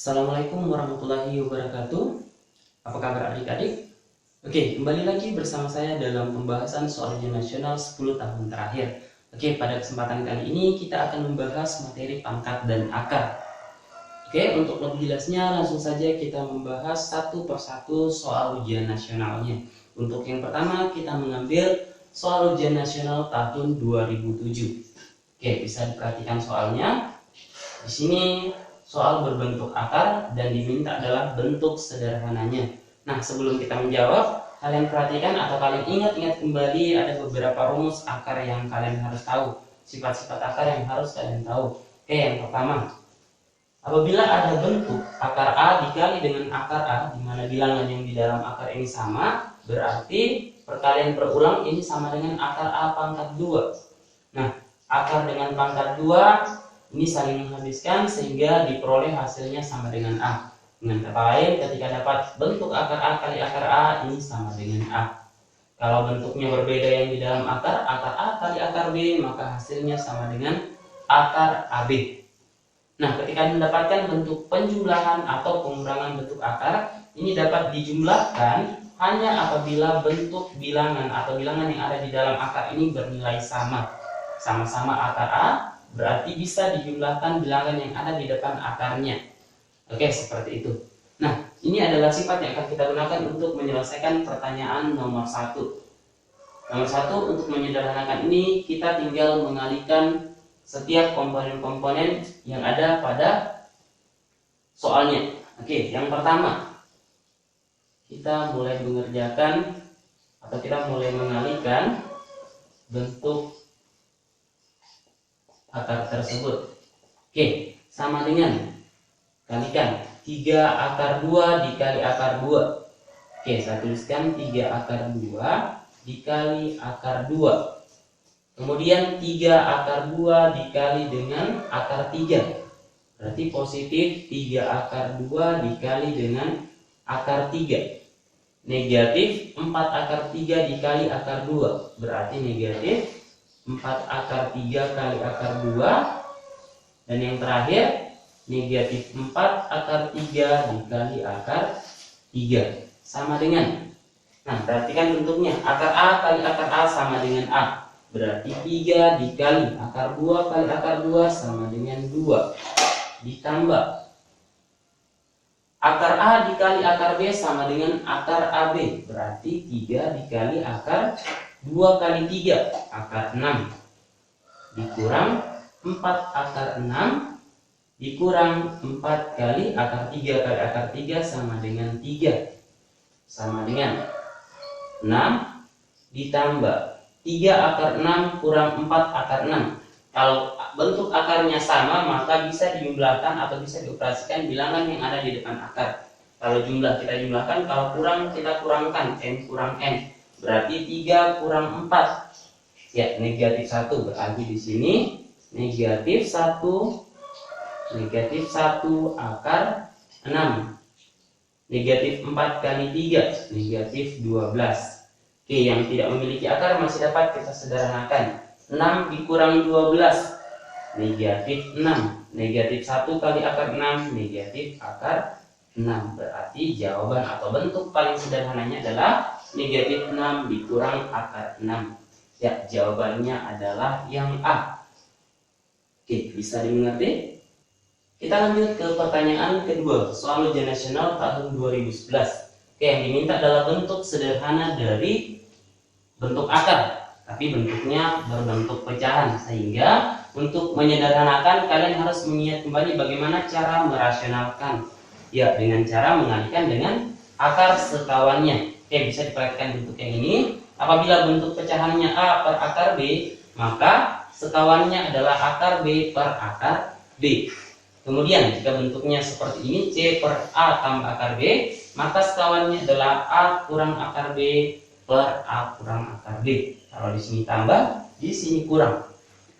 Assalamualaikum warahmatullahi wabarakatuh. Apa kabar adik-adik? Oke, kembali lagi bersama saya dalam pembahasan soal ujian nasional 10 tahun terakhir. Oke, pada kesempatan kali ini kita akan membahas materi pangkat dan akar. Oke, untuk lebih jelasnya langsung saja kita membahas satu persatu soal ujian nasionalnya. Untuk yang pertama kita mengambil soal ujian nasional tahun 2007. Oke, bisa diperhatikan soalnya. Di sini soal berbentuk akar dan diminta adalah bentuk sederhananya. Nah, sebelum kita menjawab, kalian perhatikan atau kalian ingat-ingat kembali ada beberapa rumus akar yang kalian harus tahu. Sifat-sifat akar yang harus kalian tahu. Oke, yang pertama, apabila ada bentuk akar A dikali dengan akar A, di mana bilangan yang di dalam akar ini sama, berarti perkalian per ulang ini sama dengan akar A pangkat 2. Nah, akar dengan pangkat 2 ini saling menghabiskan sehingga diperoleh hasilnya sama dengan A. Dengan kata lain, ketika dapat bentuk akar A kali akar A, ini sama dengan A. Kalau bentuknya berbeda yang di dalam akar A kali akar B, maka hasilnya sama dengan akar AB. Nah, ketika mendapatkan bentuk penjumlahan atau pengurangan bentuk akar, ini dapat dijumlahkan hanya apabila bentuk bilangan atau bilangan yang ada di dalam akar ini bernilai sama. Sama-sama akar A, berarti bisa dijumlahkan bilangan yang ada di depan akarnya. Oke, seperti itu. Nah, ini adalah sifat yang akan kita gunakan untuk menyelesaikan pertanyaan nomor 1. Nomor 1, untuk menyederhanakan ini, kita tinggal mengalihkan setiap komponen-komponen yang ada pada soalnya. Oke, yang pertama, kita mulai mengerjakan atau kita mulai mengalihkan bentuk akar tersebut. Oke, sama dengan kalikan 3 akar 2 dikali akar 2. Oke, saya tuliskan 3 akar 2 dikali akar 2. Kemudian 3 akar 2 dikali dengan akar 3. Berarti positif 3 akar 2 dikali dengan akar 3. Negatif 4 akar 3 dikali akar 2. Berarti negatif 4 akar 3 kali akar 2. Dan yang terakhir negatif 4 akar 3 dikali akar 3 sama dengan, nah perhatikan bentuknya, akar A kali akar A sama dengan A, berarti 3 dikali akar 2 kali akar 2 sama dengan 2, ditambah akar A dikali akar B sama dengan akar AB, berarti 3 dikali akar 2 kali 3, akar 6, dikurang 4 akar 6, dikurang 4 kali akar 3 kali akar 3 sama dengan 3. Sama dengan 6, ditambah 3 akar 6 kurang 4 akar 6. Kalau bentuk akarnya sama, maka bisa dijumlahkan atau bisa dioperasikan bilangan yang ada di depan akar. Kalau jumlah kita jumlahkan, kalau kurang kita kurangkan, n kurang n. Berarti 3 kurang 4. Ya, negatif 1. Berarti di sini negatif 1 akar 6. Negatif 4 kali 3 negatif 12. Oke, yang tidak memiliki akar masih dapat kita sederhanakan. 6 dikurang 12 negatif 6. Negatif 1 kali akar 6 negatif akar 6. Berarti jawaban atau bentuk paling sederhananya adalah negatif 6 dikurang akar 6. Ya, jawabannya adalah yang A. Oke, bisa dimengerti? Kita lanjut ke pertanyaan kedua, soal ujian nasional tahun 2011. Oke, yang diminta adalah bentuk sederhana dari bentuk akar, tapi bentuknya berbentuk pecahan. Sehingga untuk menyederhanakan kalian harus mengingat kembali bagaimana cara merasionalkan. Ya, dengan cara mengalihkan dengan akar sekawannya. Oke, bisa diperhatikan bentuk yang ini. Apabila bentuk pecahannya A per akar B, maka sekawannya adalah akar B per akar B. Kemudian jika bentuknya seperti ini, C per A tambah akar B, maka sekawannya adalah A kurang akar B per A kurang akar B. Kalau di sini tambah, di sini kurang.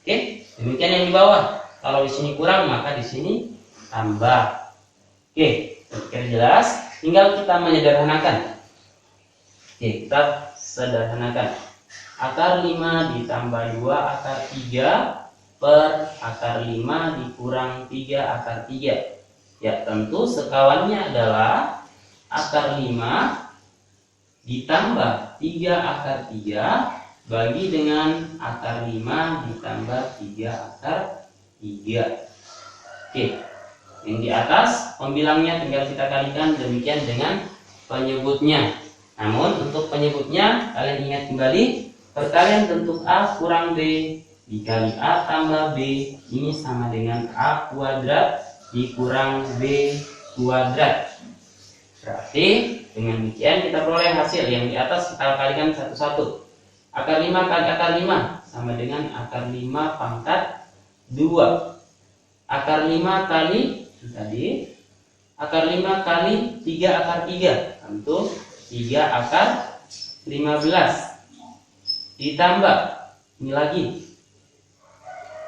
Oke, demikian yang di bawah. Kalau di sini kurang, maka di sini tambah. Oke, kira jelas. Tinggal kita menyederhanakan. Oke, kita sederhanakan. Akar 5 ditambah 2 akar 3 per akar 5 dikurang 3 akar 3. Ya, tentu sekawannya adalah akar 5 ditambah 3 akar 3 bagi dengan akar 5 ditambah 3 akar 3. Oke, yang di atas pembilangnya tinggal kita kalikan demikian dengan penyebutnya. Namun untuk penyebutnya kalian ingat kembali, perkalian bentuk A kurang B dikali A tambah B ini sama dengan A kuadrat dikurang B kuadrat. Berarti dengan demikian kita peroleh hasil yang di atas kita kalikan satu-satu. Akar 5 kali akar 5 sama dengan akar 5 pangkat 2. Akar 5 kali tadi akar 5 kali 3 akar 3, tentu 3 akar 15 ditambah ini lagi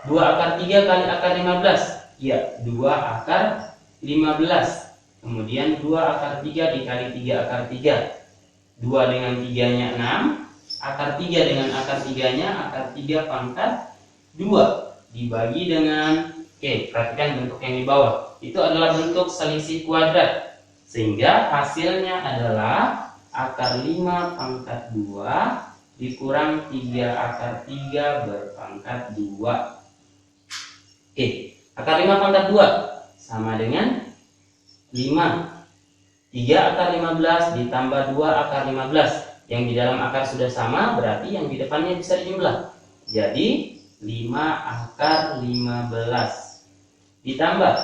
2 akar 3 kali akar 15, ya 2 akar 15. Kemudian 2 akar 3 dikali 3 akar 3, 2 dengan 3 nya 6, akar 3 dengan akar 3 nya akar 3 pangkat 2 dibagi dengan, oke, perhatikan bentuk yang di bawah, itu adalah bentuk selisih kuadrat, sehingga hasilnya adalah akar 5 pangkat 2 dikurang 3 akar 3 berpangkat 2. Oke, akar 5 pangkat 2 sama dengan 5. 3 akar 15 ditambah 2 akar 15. Yang di dalam akar sudah sama, berarti yang di depannya bisa dijumlah. Jadi 5 akar 15 ditambah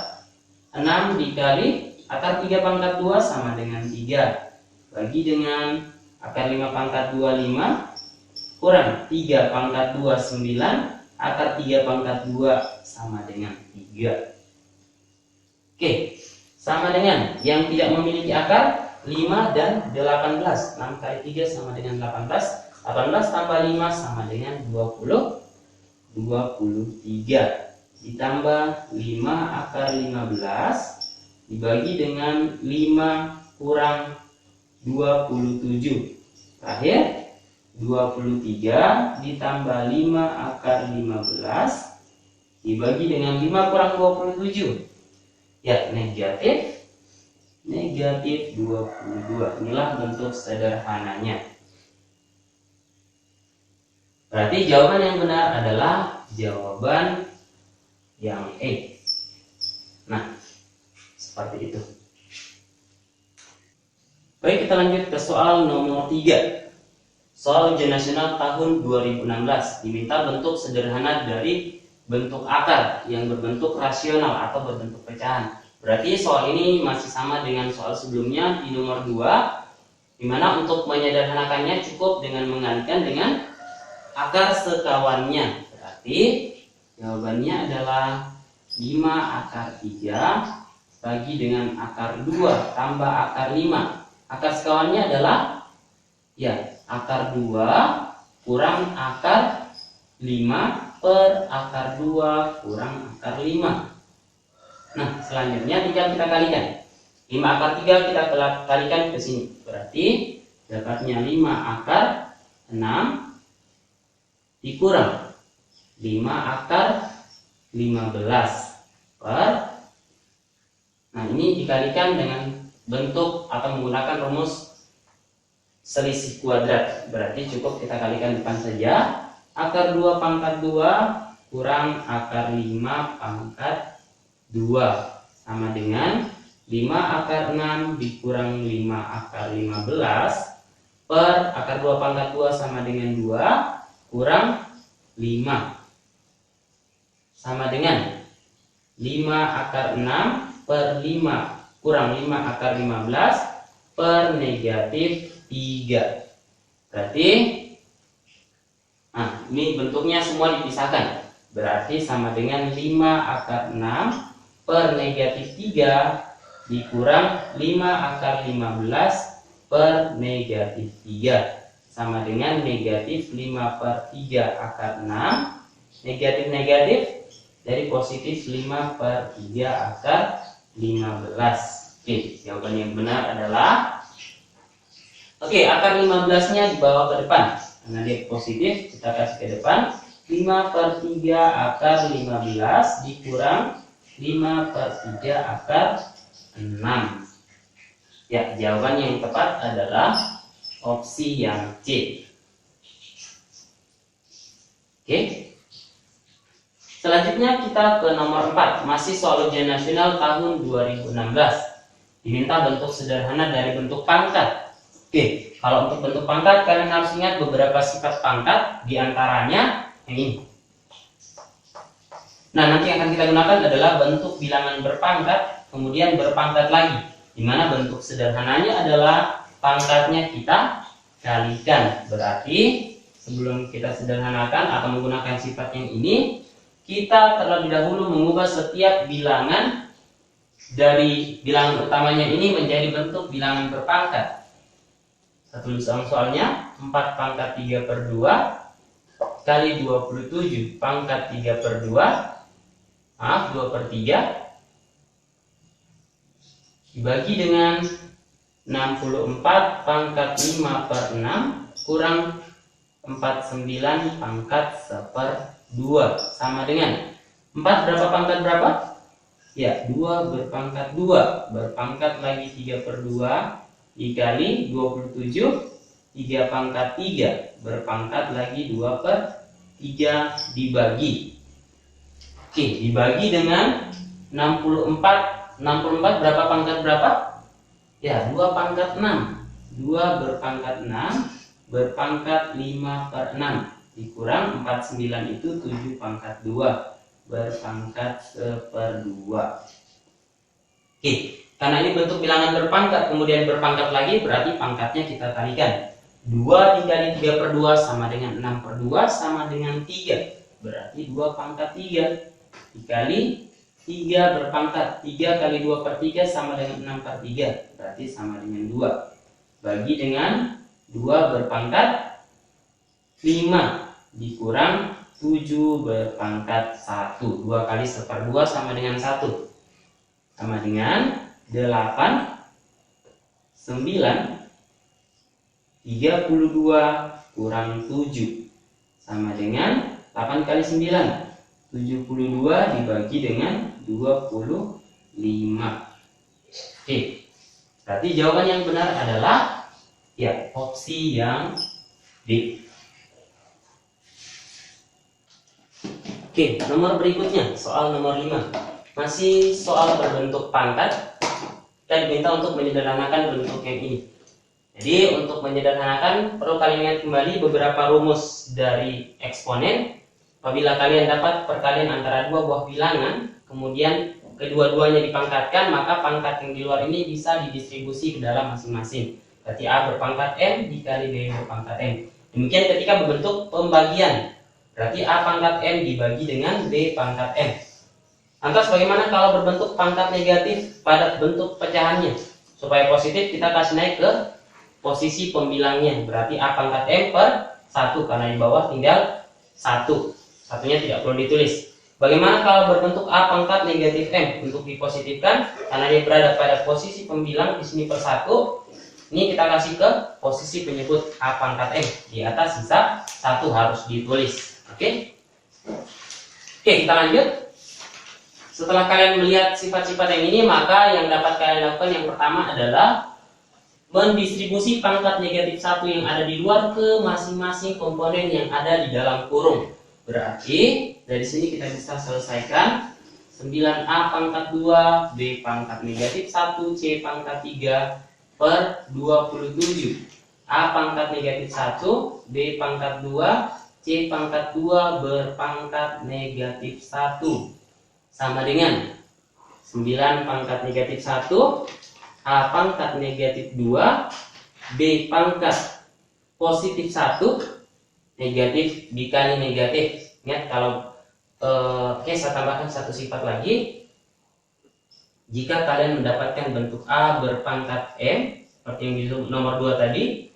6 dikali akar 3 pangkat 2 sama dengan 3 bagi dengan akar 5 pangkat 2 5 kurang 3 pangkat 2 9, akar 3 pangkat 2 sama dengan 3. Oke, sama dengan yang tidak memiliki akar 5 dan 18. 6 kali 3 sama dengan 18. 18 tambah 5 sama dengan 23 ditambah 5 akar 15 dibagi dengan 5 kurang 27. Terakhir 23 ditambah 5 akar 15 dibagi dengan 5 kurang 27. Ya, negatif 22. Inilah bentuk sederhananya. Berarti jawaban yang benar adalah jawaban yang E. Nah, seperti itu. Baik, kita lanjut ke soal nomor 3. Soal ujian nasional tahun 2016. Diminta bentuk sederhana dari bentuk akar yang berbentuk rasional atau berbentuk pecahan. Berarti soal ini masih sama dengan soal sebelumnya di nomor 2, dimana untuk menyederhanakannya cukup dengan mengalikan dengan akar sekawannya. Berarti jawabannya adalah 5 akar 3 bagi dengan akar 2 tambah akar 5. Akar sekawannya adalah ya akar 2 kurang akar 5 per akar 2 kurang akar 5. Nah, selanjutnya tinggal kita kalikan. 5 akar 3 kita kalikan ke sini. Berarti dapatnya 5 akar 6 dikurang 5 akar 15 per. Nah, ini dikalikan dengan bentuk atau menggunakan rumus selisih kuadrat. Berarti cukup kita kalikan depan saja. Akar 2 pangkat 2 kurang akar 5 pangkat 2 sama dengan 5 akar 6 dikurang 5 akar 15 per akar 2 pangkat 2 sama dengan 2 kurang 5 sama dengan 5 akar 6 per 5 kurang 5 akar 15 per negatif 3. Berarti nah, ini bentuknya semua dipisahkan. Berarti sama dengan 5 akar 6 per negatif 3 dikurang 5 akar 15 per negatif 3 sama dengan negatif 5 per 3 akar 6. Negatif-negatif dari positif 5 per 3 akar 15. Oke, jawaban yang benar adalah akar 15 nya dibawa ke depan karena dia positif, kita kasih ke depan. 5 per 3 akar 15 dikurang 5 per 3 akar 6. Ya, jawaban yang tepat adalah opsi yang C. Oke. Selanjutnya kita ke nomor 4, masih soal ujian nasional tahun 2016. Diminta bentuk sederhana dari bentuk pangkat. Oke, kalau untuk bentuk pangkat kalian harus ingat beberapa sifat pangkat, diantaranya yang ini. Nah, nanti yang akan kita gunakan adalah bentuk bilangan berpangkat, kemudian berpangkat lagi, di mana bentuk sederhananya adalah pangkatnya kita kalikan. Berarti sebelum kita sederhanakan atau menggunakan sifat yang ini, kita terlebih dahulu mengubah setiap bilangan dari bilangan utamanya ini menjadi bentuk bilangan berpangkat. Kita tulis soalnya 4 pangkat 3 per 2 kali 27 pangkat 3 per 2, 2 per 3 dibagi dengan 64 pangkat 5 per 6 kurang 49 pangkat 1 per 2 sama dengan 4 berapa pangkat berapa? Ya, 2 berpangkat 2 berpangkat lagi 3 per 2 dikali 27 3 pangkat 3 berpangkat lagi 2 per 3 dibagi. Oke, dibagi dengan 64 berapa pangkat berapa? Ya, 2 pangkat 6 2 berpangkat 6 berpangkat 5 per 6 dikurang 49 itu 7 pangkat 2 berpangkat 1 per 2. Oke, karena ini bentuk bilangan berpangkat kemudian berpangkat lagi, berarti pangkatnya kita kalikan. 2 dikali 3 per 2 sama dengan 6 per 2 sama dengan 3. Berarti 2 pangkat 3 dikali 3 berpangkat 3 kali 2 per 3 sama dengan 6 per 3. Berarti sama dengan 2. Bagi dengan 2 berpangkat 5 dikurang 7 berpangkat 1. 2 kali 1 per 2 sama dengan 1. Sama dengan 8, 9, 32 kurang 7 sama dengan 8 kali 9 72 dibagi dengan 25. Oke, berarti jawaban yang benar adalah ya opsi yang D. Oke, nomor berikutnya soal nomor 5 masih soal berbentuk pangkat. Kita diminta untuk menyederhanakan bentuk yang ini. Jadi untuk menyederhanakan perlu kalian ingat kembali beberapa rumus dari eksponen. Apabila kalian dapat perkalian antara dua buah bilangan, kemudian kedua-duanya dipangkatkan, maka pangkat yang di luar ini bisa didistribusi ke dalam masing-masing. Berarti A berpangkat M dikali B berpangkat M. Demikian ketika berbentuk pembagian. Berarti A pangkat M dibagi dengan B pangkat M. Lantas bagaimana kalau berbentuk pangkat negatif pada bentuk pecahannya? Supaya positif kita kasih naik ke posisi pembilangnya. Berarti A pangkat M per 1 karena di bawah tinggal 1. Satunya tidak perlu ditulis. Bagaimana kalau berbentuk A pangkat negatif M? Untuk dipositifkan karena dia berada pada posisi pembilang di sini per 1. Ini kita kasih ke posisi penyebut A pangkat M. Di atas sisa 1 harus ditulis. Oke, kita lanjut. Setelah kalian melihat sifat-sifat yang ini, maka yang dapat kalian lakukan yang pertama adalah mendistribusi pangkat negatif 1 yang ada di luar ke masing-masing komponen yang ada di dalam kurung. Berarti dari sini kita bisa selesaikan 9A pangkat 2 B pangkat negatif 1 C pangkat 3 per 27. A pangkat negatif 1 B pangkat 2 C pangkat 2 berpangkat negatif 1 sama dengan 9 pangkat negatif 1 A pangkat negatif 2 B pangkat positif 1 negatif dikali negatif. Ingat kalau saya tambahkan satu sifat lagi. Jika kalian mendapatkan bentuk A berpangkat M seperti yang di nomor 2 tadi,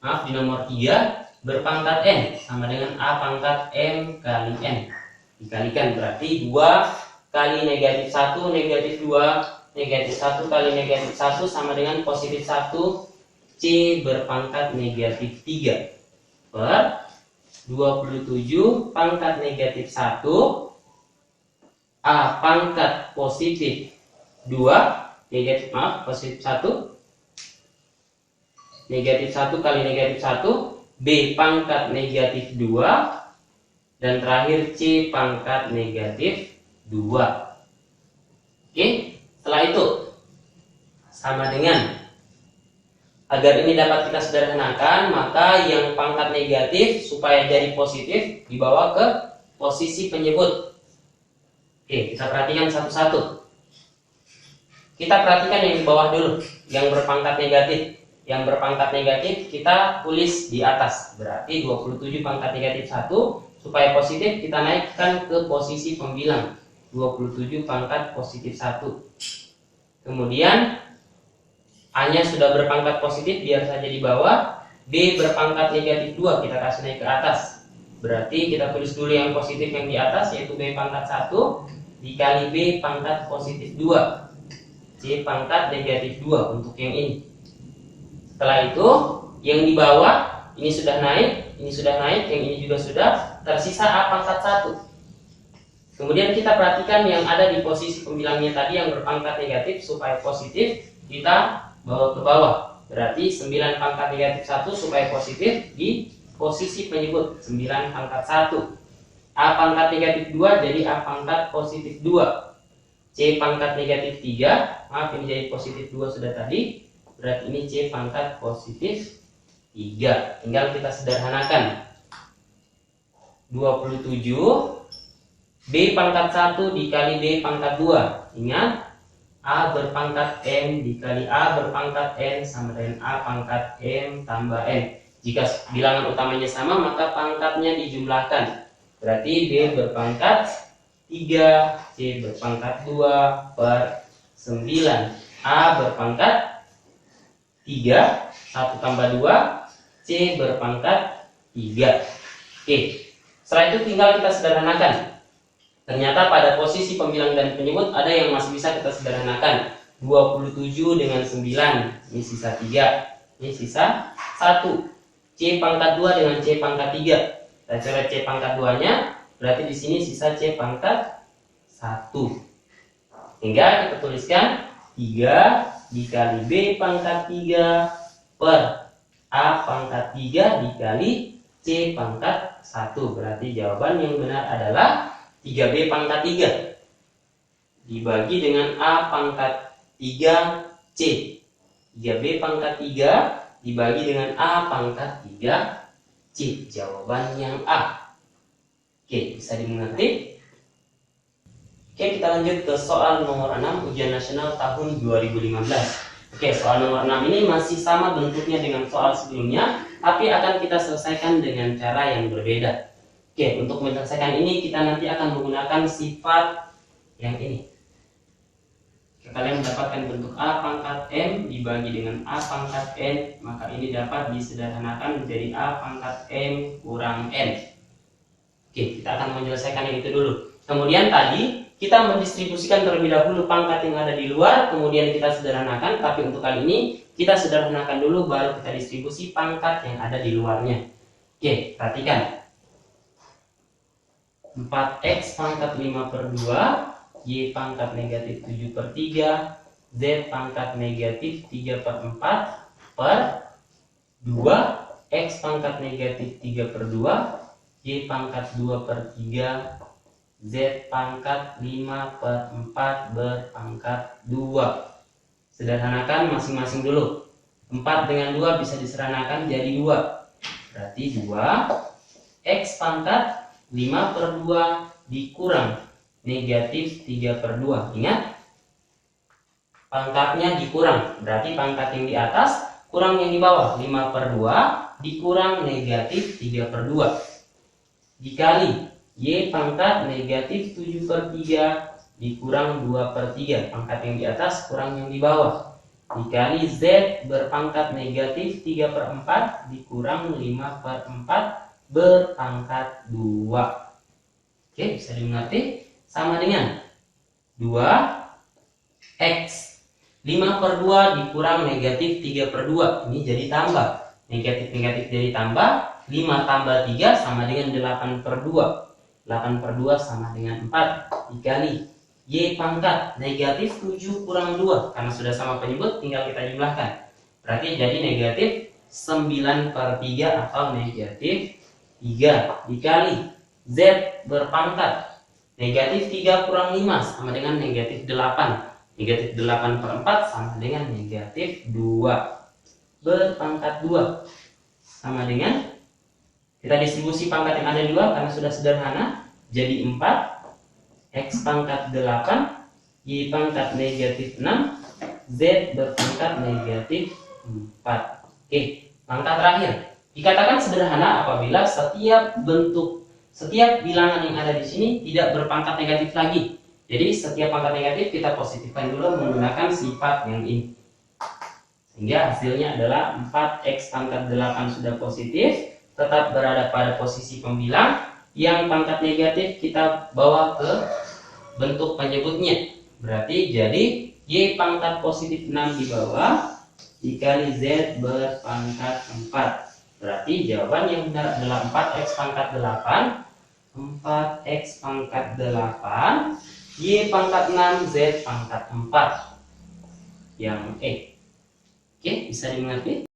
di nomor 3 berpangkat N sama dengan A pangkat M kali N. Dikalikan berarti 2 kali negatif 1 negatif 2 negatif 1 kali negatif 1 sama dengan positif 1 C berpangkat negatif 3 per 27 pangkat negatif 1 A pangkat positif 2 positif 1, negatif 1 kali negatif 1, B pangkat negatif 2, dan terakhir C pangkat negatif 2. Oke, setelah itu sama dengan, agar ini dapat kita sederhanakan, maka yang pangkat negatif supaya jadi positif dibawa ke posisi penyebut. Oke, kita perhatikan satu-satu. Kita perhatikan yang di bawah dulu, yang berpangkat negatif. Yang berpangkat negatif kita tulis di atas, berarti 27 pangkat negatif 1. Supaya positif kita naikkan ke posisi pembilang, 27 pangkat positif 1. Kemudian A-nya sudah berpangkat positif, biar saja di bawah. B berpangkat negatif 2, kita kasih naik ke atas. Berarti kita tulis dulu yang positif yang di atas, yaitu B pangkat 1 dikali B pangkat positif 2, C pangkat negatif 2 untuk yang ini. Setelah itu yang di bawah ini sudah naik, yang ini juga sudah, tersisa A pangkat 1. Kemudian kita perhatikan yang ada di posisi pembilangnya tadi yang berpangkat negatif, supaya positif kita bawa ke bawah. Berarti 9 pangkat negatif 1 supaya positif di posisi penyebut, 9 pangkat 1. A pangkat negatif 2 jadi A pangkat positif 2. C pangkat negatif 3, maaf ini jadi positif 2 sudah tadi, berarti ini C pangkat positif 3. Tinggal kita sederhanakan. 27 B pangkat 1 dikali B pangkat 2. Ingat, A berpangkat M dikali A berpangkat N sama dengan A pangkat M tambah N. Jika bilangan utamanya sama, maka pangkatnya dijumlahkan. Berarti B berpangkat 3, C berpangkat 2 per 9. A berpangkat 3, 1 tambah 2, C berpangkat 3. Oke, setelah itu tinggal kita sederhanakan. Ternyata pada posisi pembilang dan penyebut ada yang masih bisa kita sederhanakan. 27 dengan 9, ini sisa 3, ini sisa 1. C pangkat 2 dengan C pangkat 3. Kita coret C pangkat 2-nya, berarti di sini sisa C pangkat 1. Hingga kita tuliskan 3 dikali B pangkat 3 per A pangkat 3 dikali C pangkat 1. Berarti jawaban yang benar adalah 3B pangkat 3 dibagi dengan A pangkat 3C. 3B pangkat 3 dibagi dengan A pangkat 3C. Jawaban yang A. Oke, bisa dimengerti? Oke, kita lanjut ke soal nomor 6 ujian nasional tahun 2015. Oke, soal nomor 6 ini masih sama bentuknya dengan soal sebelumnya, tapi akan kita selesaikan dengan cara yang berbeda. Oke, untuk menyelesaikan ini kita nanti akan menggunakan sifat yang ini. Kalian mendapatkan bentuk A pangkat M dibagi dengan A pangkat N, maka ini dapat disederhanakan menjadi A pangkat M kurang N. Oke, kita akan menyelesaikan yang itu dulu. Kemudian tadi kita mendistribusikan terlebih dahulu pangkat yang ada di luar, kemudian kita sederhanakan, tapi untuk kali ini kita sederhanakan dulu baru kita distribusi pangkat yang ada di luarnya. Oke, perhatikan. 4x pangkat 5 per 2, y pangkat negatif 7 per 3, z pangkat negatif 3 per 4 per 2, x pangkat negatif 3 per 2, y pangkat 2 per 3, z pangkat 5 per 4 berpangkat 2. Sederhanakan masing-masing dulu. 4 dengan 2 bisa disederhanakan jadi 2. Berarti 2 x pangkat 5 per 2 dikurang negatif 3 per 2. Ingat, pangkatnya dikurang, berarti pangkat yang di atas kurang yang di bawah. 5 per 2 dikurang negatif 3 per 2 dikali y pangkat negatif 7 per 3 dikurang 2 per 3. Pangkat yang di atas kurang yang di bawah, dikali z berpangkat negatif 3 per 4 dikurang 5 per 4 berpangkat 2. Oke, bisa dimengerti? Sama dengan 2x 5 per 2 dikurang negatif 3 per 2. Ini jadi tambah. Negatif-negatif jadi tambah. 5 tambah 3 sama dengan 8 per 2. 8 per 2 sama dengan 4 dikali Y pangkat negatif 7 kurang 2. Karena sudah sama penyebut, tinggal kita jumlahkan. Berarti jadi negatif 9/3 atau negatif 3 dikali Z berpangkat negatif 3 kurang 5 sama dengan negatif 8. Negatif 8/4 sama dengan negatif 2 berpangkat 2 sama dengan, kita distribusi pangkat yang ada 2 karena sudah sederhana, jadi 4 X pangkat 8 Y pangkat negatif 6 Z berpangkat negatif 4. Oke, langkah terakhir. Dikatakan sederhana apabila setiap bilangan yang ada di sini tidak berpangkat negatif lagi. Jadi setiap pangkat negatif kita positifkan dulu menggunakan sifat yang ini. Sehingga hasilnya adalah 4X pangkat 8 sudah positif, tetap berada pada posisi pembilang. Yang pangkat negatif kita bawa ke bentuk penyebutnya. Berarti jadi Y pangkat positif 6 di bawah dikali Z berpangkat 4. Berarti jawaban yang benar adalah 4X pangkat 8. 4X pangkat 8 Y pangkat 6 Z pangkat 4 yang E. Oke, bisa dimengerti?